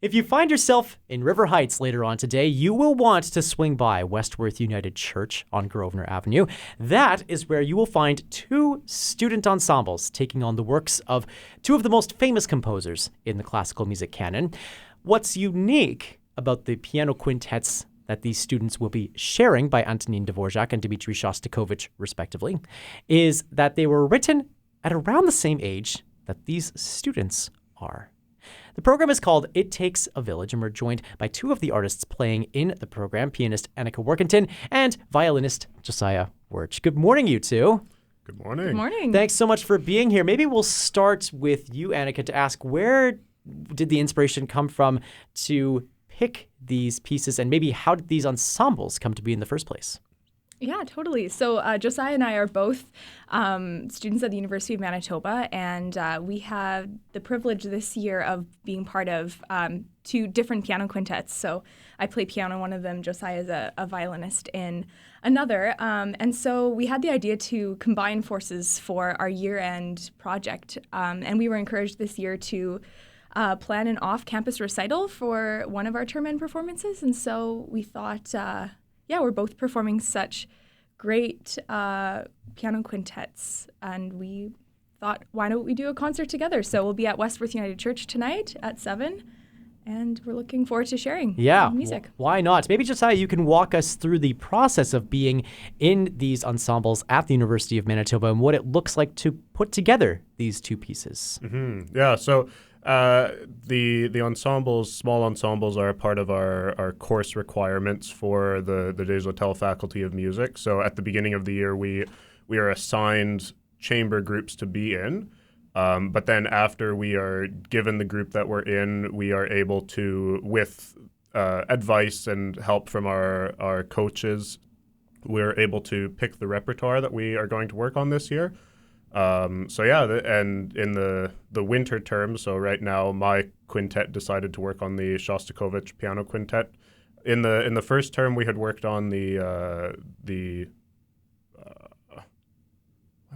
If you find yourself in River Heights later on today, you will want to swing by Westworth United Church on Grosvenor Avenue. That is where you will find two student ensembles taking on the works of two of the most famous composers in the classical music canon. What's unique about the piano quintets that these students will be sharing by Antonin Dvořák and Dmitri Shostakovich, respectively, is that they were written at around the same age that these students are. The program is called It Takes a Village, and we're joined by two of the artists playing in the program, pianist Anica Warkentine and violinist Josiah Wurch. Good morning, you two. Good morning. Good morning. Thanks so much for being here. Maybe we'll start with you, Anica, to ask where did the inspiration come from to pick these pieces, and maybe how did these ensembles come to be in the first place? Yeah, totally. So Josiah and I are both students at the University of Manitoba, and we had the privilege this year of being part of two different piano quintets. So I play piano in one of them, Josiah is a violinist in another. And so we had the idea to combine forces for our year-end project. And we were encouraged this year to plan an off-campus recital for one of our term-end performances. And so we thought, we're both performing such great piano quintets, and we thought, why don't we do a concert together? So we'll be at Westworth United Church tonight at 7, and we're looking forward to sharing music. Why not? Maybe, Josiah, you can walk us through the process of being in these ensembles at the University of Manitoba and what it looks like to put together these two pieces. Mm-hmm. Yeah, so the ensembles, small ensembles, are a part of our course requirements for the Des Hôtels Faculty of Music. So at the beginning of the year, we are assigned chamber groups to be in. But then after we are given the group that we're in, we are able to, with advice and help from our coaches, we're able to pick the repertoire that we are going to work on this year. And in the winter term, so right now my quintet decided to work on the Shostakovich piano quintet. In the first term, we had worked on the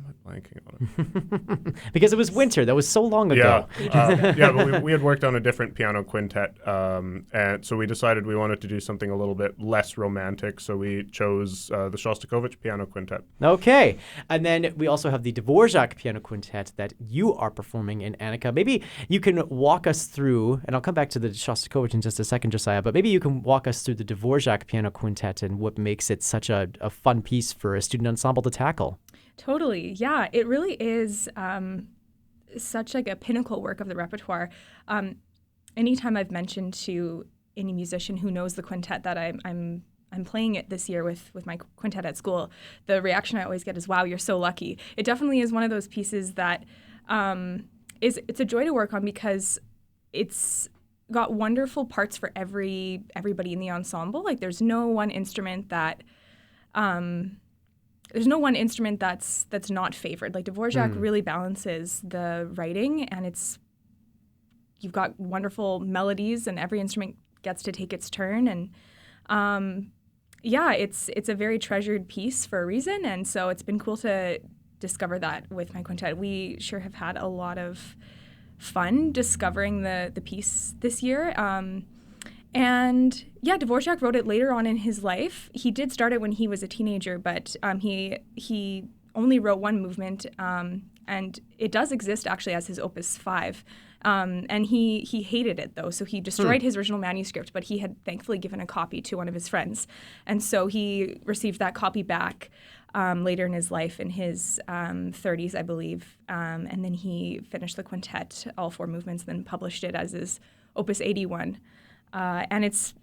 why am I blanking on it? Because it was winter. That was so long ago. But we had worked on a different piano quintet, and so we decided we wanted to do something a little bit less romantic, so we chose the Shostakovich piano quintet. Okay. And then we also have the Dvořák piano quintet that you are performing in, Anica. Maybe you can walk us through, and I'll come back to the Shostakovich in just a second, Josiah, but maybe you can walk us through the Dvořák piano quintet and what makes it such a fun piece for a student ensemble to tackle. Totally. Yeah, it really is such like a pinnacle work of the repertoire. Anytime I've mentioned to any musician who knows the quintet that I'm playing it this year with my quintet at school, the reaction I always get is, "Wow, you're so lucky." It definitely is one of those pieces that it's a joy to work on because it's got wonderful parts for everybody in the ensemble. Like there's no one instrument that that's not favored. Like Dvořák really balances the writing, and you've got wonderful melodies, and every instrument gets to take its turn. And it's a very treasured piece for a reason. And so it's been cool to discover that with my quintet. We sure have had a lot of fun discovering the piece this year. Dvořák wrote it later on in his life. He did start it when he was a teenager, but he only wrote one movement, and it does exist actually as his Opus 5. And he hated it, though, so he destroyed his original manuscript, but he had thankfully given a copy to one of his friends. And so he received that copy back later in his life, in his 30s, I believe. And then he finished the quintet, all 4 movements, then published it as his Opus 81. And it's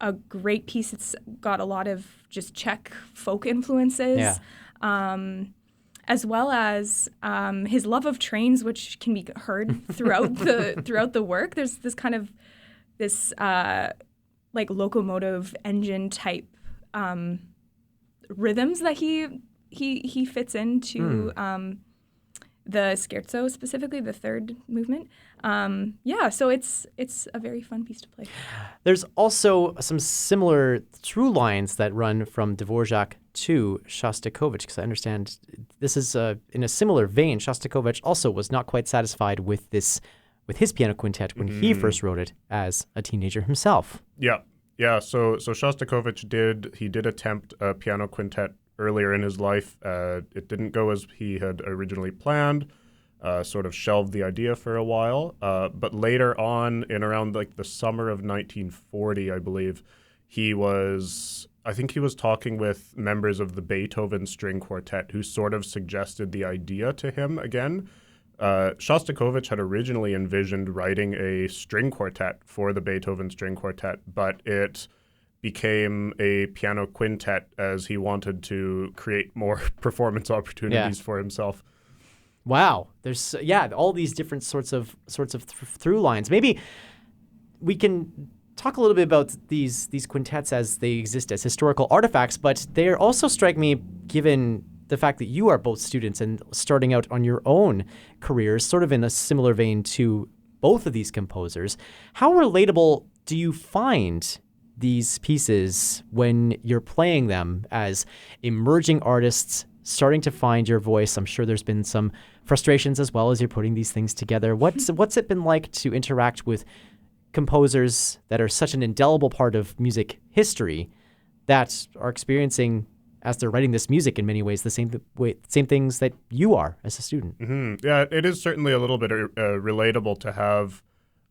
a great piece. It's got a lot of just Czech folk influences, as well as his love of trains, which can be heard throughout the work. There's this kind of like locomotive engine type rhythms that he fits into the scherzo, specifically the 3rd movement. So it's a very fun piece to play. There's also some similar through lines that run from Dvořák to Shostakovich, because I understand this is in a similar vein. Shostakovich also was not quite satisfied with this with his piano quintet when he first wrote it as a teenager himself. Yeah. Yeah, so Shostakovich did attempt a piano quintet earlier in his life. It didn't go as he had originally planned, sort of shelved the idea for a while. But later on, in around like the summer of 1940, I believe, I think he was talking with members of the Beethoven String Quartet who sort of suggested the idea to him again. Shostakovich had originally envisioned writing a string quartet for the Beethoven String Quartet, but it became a piano quintet as he wanted to create more performance opportunities for himself. Wow. There's all these different sorts of through lines. Maybe we can talk a little bit about these quintets as they exist as historical artifacts, but they also strike me, given the fact that you are both students and starting out on your own careers, sort of in a similar vein to both of these composers. How relatable do you find these pieces when you're playing them as emerging artists starting to find your voice? I'm sure there's been some frustrations as well as you're putting these things together. What's it been like to interact with composers that are such an indelible part of music history that are experiencing, as they're writing this music, in many ways, the same things that you are as a student? Mm-hmm. Yeah, it is certainly a little bit relatable to have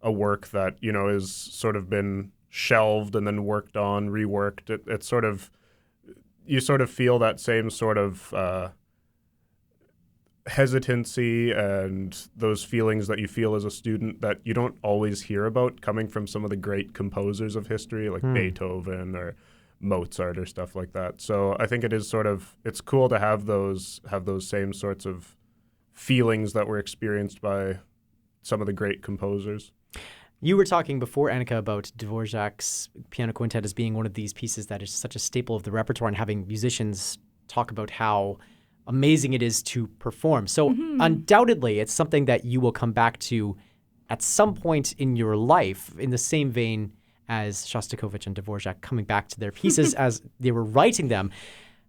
a work that, is sort of been shelved and then worked on, reworked. It's sort of, you sort of feel that same sort of hesitancy and those feelings that you feel as a student that you don't always hear about coming from some of the great composers of history, like Beethoven or Mozart or stuff like that. So I think it is it's cool to have those same sorts of feelings that were experienced by some of the great composers. You were talking before, Anica, about Dvořák's piano quintet as being one of these pieces that is such a staple of the repertoire, and having musicians talk about how amazing it is to perform. So undoubtedly, it's something that you will come back to at some point in your life, in the same vein as Shostakovich and Dvořák coming back to their pieces as they were writing them.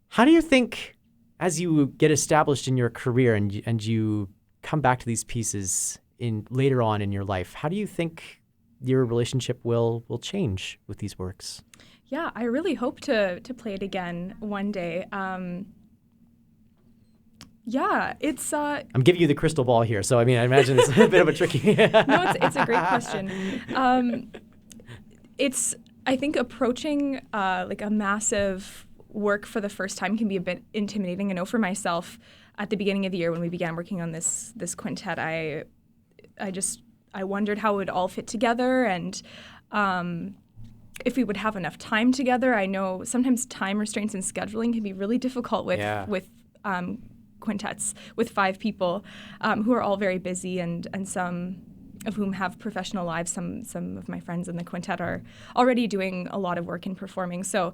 How do you think, as you get established in your career and you come back to these pieces later on in your life, how do you think your relationship will change with these works? Yeah, I really hope to play it again one day. Yeah, it's... I'm giving you the crystal ball here, so I imagine it's a bit of a tricky... No, it's a great question. I think approaching like a massive work for the first time can be a bit intimidating. I know for myself, at the beginning of the year when we began working on this quintet, I wondered how it would all fit together, and if we would have enough time together. I know sometimes time restraints and scheduling can be really difficult with quintets with 5 people who are all very busy, and some of whom have professional lives. Some of my friends in the quintet are already doing a lot of work in performing. So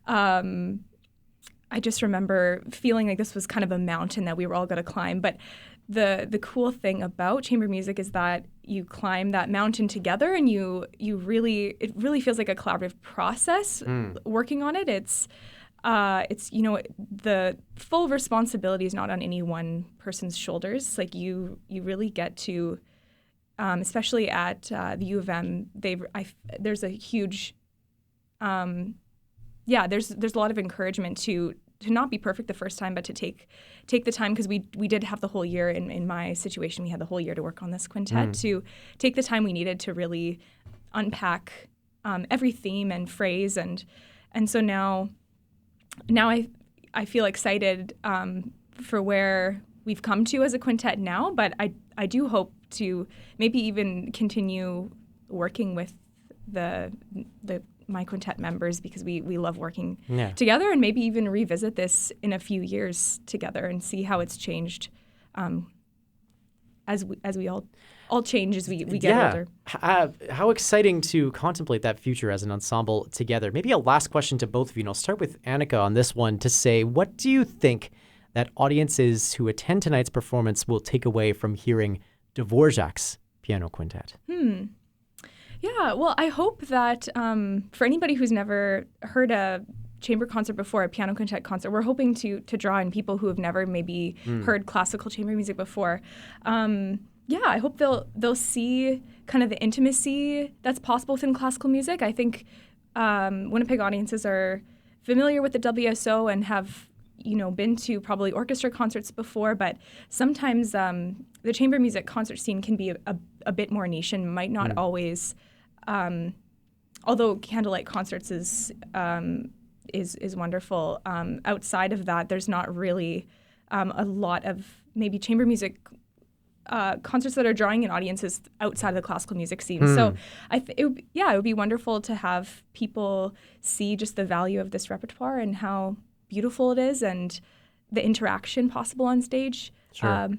I just remember feeling like this was kind of a mountain that we were all going to climb. But the cool thing about chamber music is that you climb that mountain together, and it really feels like a collaborative process working on it. It's the full responsibility is not on any one person's shoulders. Like you really get to, especially at the U of M, there's a huge, there's a lot of encouragement to not be perfect the first time, but to take the time, because we did have the whole year. In my situation, we had the whole year to work on this quintet, to take the time we needed to really unpack every theme and phrase, and so now I feel excited for where we've come to as a quintet now, but I do hope to maybe even continue working with my quintet members, because we love working together, and maybe even revisit this in a few years together and see how it's changed as we all change as we get older. How exciting to contemplate that future as an ensemble together. Maybe a last question to both of you, and I'll start with Anica on this one, to say, what do you think that audiences who attend tonight's performance will take away from hearing Dvořák's piano quintet? Yeah, well, I hope that for anybody who's never heard a chamber concert before, a piano quintet concert, we're hoping to draw in people who have never maybe heard classical chamber music before. I hope they'll see kind of the intimacy that's possible within classical music. I think Winnipeg audiences are familiar with the WSO and have been to probably orchestra concerts before, but sometimes the chamber music concert scene can be a bit more niche and might not always. Although candlelight concerts is wonderful. Outside of that, there's not really a lot of maybe chamber music concerts that are drawing in audiences outside of the classical music scene. So it would be wonderful to have people see just the value of this repertoire and how beautiful it is and the interaction possible on stage. Sure.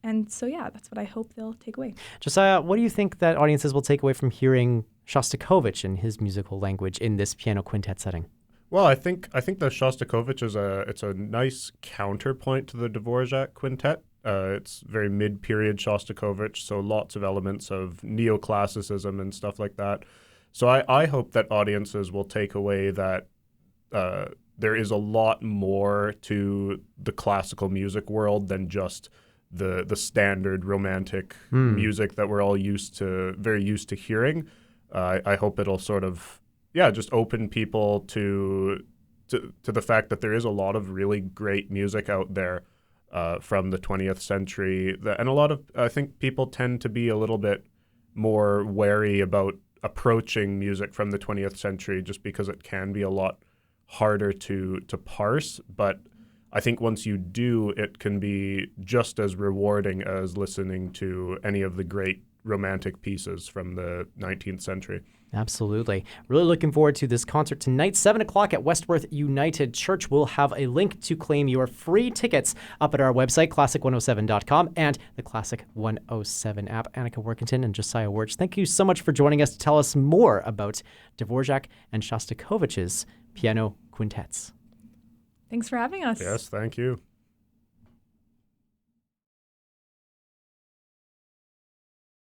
And so, that's what I hope they'll take away. Josiah, what do you think that audiences will take away from hearing Shostakovich and his musical language in this piano quintet setting? Well, I think the Shostakovich it's a nice counterpoint to the Dvořák quintet. It's very mid-period Shostakovich, so lots of elements of neoclassicism and stuff like that. So I hope that audiences will take away that there is a lot more to the classical music world than just the standard romantic music that we're all very used to hearing. I hope it'll sort of just open people to the fact that there is a lot of really great music out there from the 20th century, and a lot of I think people tend to be a little bit more wary about approaching music from the 20th century just because it can be a lot harder to parse. But I think once you do, it can be just as rewarding as listening to any of the great romantic pieces from the 19th century. Absolutely. Really looking forward to this concert tonight, 7 o'clock at Westworth United Church. We'll have a link to claim your free tickets up at our website, classic107.com, and the Classic 107 app. Anica Warkentine and Josiah Wurch, thank you so much for joining us to tell us more about Dvořák and Shostakovich's piano quintets. Thanks for having us. Yes, thank you.